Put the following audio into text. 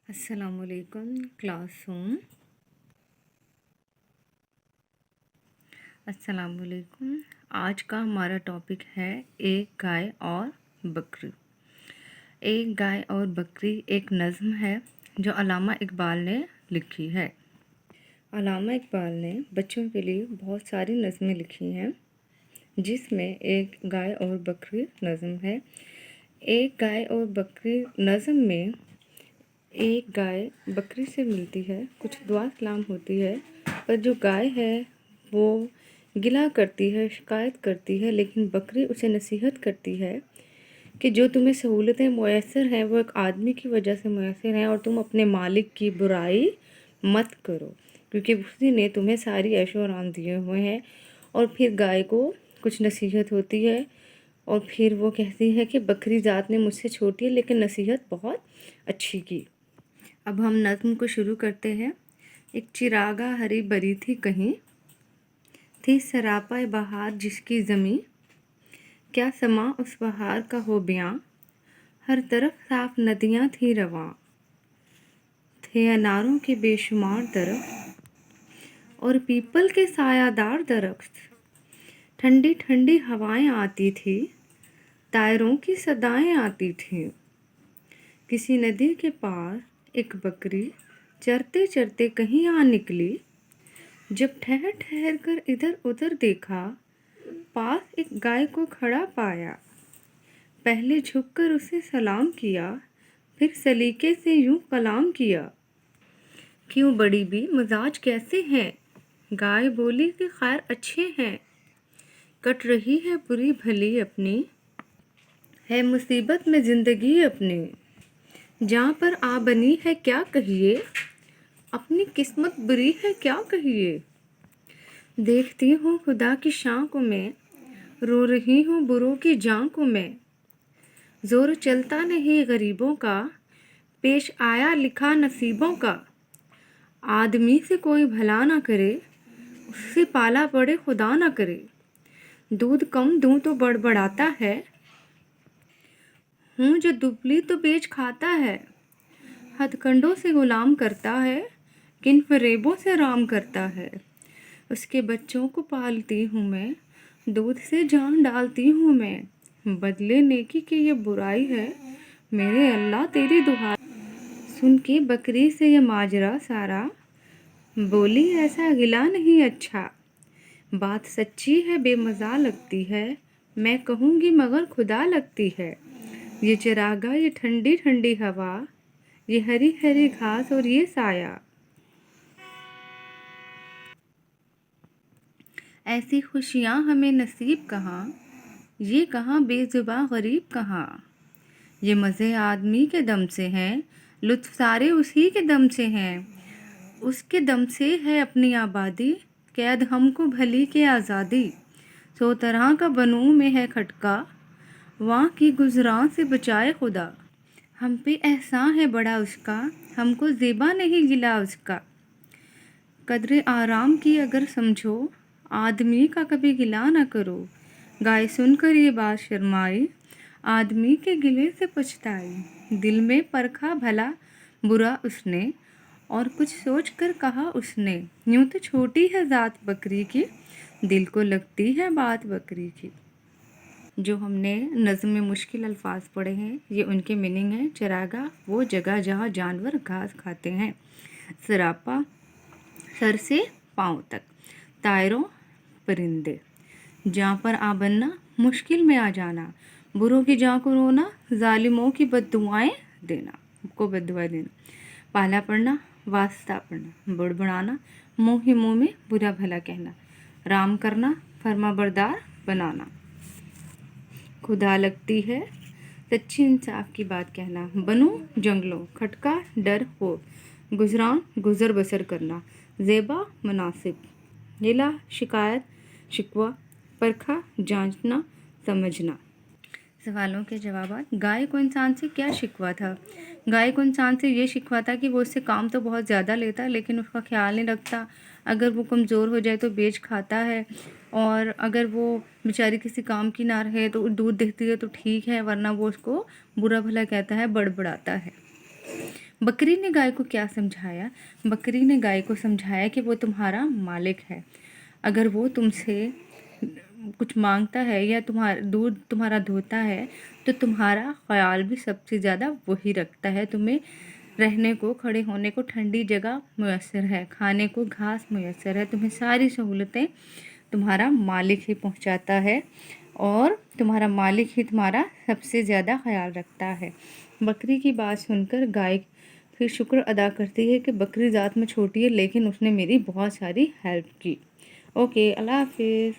अस्सलाम वालेकुम क्लासरूम। अस्सलाम वालेकुम। आज का हमारा टॉपिक है एक गाय और बकरी। एक गाय और बकरी एक नज़्म है जो अल्लामा इकबाल ने लिखी है। अल्लामा इकबाल ने बच्चों के लिए बहुत सारी नज़में लिखी हैं, जिसमें एक गाय और बकरी नज़्म है। एक गाय और बकरी नज़्म में एक गाय बकरी से मिलती है, कुछ दुआ सलाम होती है, पर जो गाय है वो गिला करती है, शिकायत करती है, लेकिन बकरी उसे नसीहत करती है कि जो तुम्हें सहूलतें मुयस्सर हैं वो एक आदमी की वजह से मुयस्सर हैं, और तुम अपने मालिक की बुराई मत करो क्योंकि उसी ने तुम्हें सारी ऐशो आराम दिए हुए हैं। और फिर गाय को कुछ नसीहत होती है और फिर वो कहती है कि बकरी ज़ात ने मुझसे छोटी है लेकिन नसीहत बहुत अच्छी की। अब हम नज़्म को शुरू करते हैं। एक चिरागा हरी भरी थी कहीं, थी सरापा बहार जिसकी ज़मीं, क्या समा उस बहार का हो बयां, हर तरफ साफ नदियां थी रवां, थे अनारों के बेशुमार दरख्त और पीपल के सायादार दरख्त, ठंडी ठंडी हवाएं आती थी, तायरों की सदाएं आती थीं। किसी नदी के पार एक बकरी चरते चरते कहीं आ निकली, जब ठहर ठहर कर इधर उधर देखा, पास एक गाय को खड़ा पाया। पहले झुककर उसे सलाम किया, फिर सलीके से यूं कलाम किया, क्यों बड़ी भी मिजाज कैसे हैं? गाय बोली कि खैर अच्छे हैं, कट रही है बुरी भली अपनी, है मुसीबत में ज़िंदगी अपनी, जहाँ पर आ बनी है क्या कहिए, अपनी किस्मत बुरी है क्या कहिए। देखती हूँ खुदा की शान को मैं, रो रही हूँ बुरों की जान को मैं, जोर चलता नहीं गरीबों का, पेश आया लिखा नसीबों का। आदमी से कोई भला ना करे, उससे पाला पड़े खुदा ना करे। दूध कम दूँ तो बड़बड़ाता है, हूँ जो दुबली तो बेच खाता है। हथकंडों से गुलाम करता है, किन फरेबों से राम करता है। उसके बच्चों को पालती हूँ मैं, दूध से जान डालती हूँ मैं, बदले नेकी की ये बुराई है, मेरे अल्लाह तेरी दुहाई। सुन के बकरी से ये माजरा सारा, बोली ऐसा गिला नहीं अच्छा, बात सच्ची है बेमज़ा लगती है, मैं कहूँगी मगर खुदा लगती है। ये चिरागा ये ठंडी ठंडी हवा, ये हरी हरी घास और ये साया, ऐसी खुशियाँ हमें नसीब कहाँ, ये कहाँ बेज़ुबां गरीब कहाँ। ये मज़े आदमी के दम से हैं, लुत्फ़ सारे उसी के दम से हैं, उसके दम से है अपनी आबादी, कैद हमको भली के आज़ादी। सौ तरह का बनूं में है खटका, वहाँ की गुज़रान से बचाए खुदा। हम पे एहसान है बड़ा उसका, हमको ज़ेबा नहीं गिला उसका। कद्रे आराम की अगर समझो, आदमी का कभी गिला ना करो। गाय सुनकर ये बात शर्माई, आदमी के गिले से पछताई। दिल में परखा भला बुरा उसने, और कुछ सोच कर कहा उसने, यूँ तो छोटी है ज़ात बकरी की, दिल को लगती है बात बकरी की। जो हमने नज़्म में मुश्किल अल्फाज पढ़े हैं, ये उनके मीनिंग हैं। चरागाह वो जगह जहाँ जानवर घास खाते हैं। सरापा सर से पाँव तक। तायरों परिंदे। जहाँ पर आ बनना मुश्किल में आ जाना। बुरों की जहाँ को रोना, जालिमों की बद्दुआएं देना, को बद्दुआएं देना। पाला पड़ना, वास्ता पड़ना, बड़बड़ाना, मुँह ही मुँह में बुरा भला कहना। राम करना, फर्मा बरदार बनाना। खुदा लगती है सच्ची इंसाफ की बात कहना। बनो जंगलों खटका डर हो, गुजरान गुज़र बसर करना। ज़ेबा मुनासिब, गिला शिकायत शिकवा, परखा जांचना समझना। सवालों के जवाब। गाय को इंसान से क्या शिकवा था? गाय को इंसान से ये शिकवा था कि वो उससे काम तो बहुत ज़्यादा लेता है लेकिन उसका ख्याल नहीं रखता। अगर वो कमज़ोर हो जाए तो बेच खाता है, और अगर वो बेचारी किसी काम की ना रहे तो दूध देती है तो ठीक है, वरना वो उसको बुरा भला कहता है, बड़बड़ाता है। बकरी ने गाय को क्या समझाया? बकरी ने गाय को समझाया कि वो तुम्हारा मालिक है। अगर वो तुमसे कुछ मांगता है या दूध तुम्हारा धोता है तो तुम्हारा ख्याल भी सबसे ज़्यादा वही रखता है। तुम्हें रहने को, खड़े होने को ठंडी जगह मुयस्सर है, खाने को घास मुयस्सर है, तुम्हें सारी सहूलतें तुम्हारा मालिक ही पहुंचाता है और तुम्हारा मालिक ही तुम्हारा सबसे ज़्यादा ख्याल रखता है। बकरी की बात सुनकर गाय फिर शुक्र अदा करती है कि बकरी ज़ात में छोटी है लेकिन उसने मेरी बहुत सारी हेल्प की। ओके, अल्लाह हाफिज़।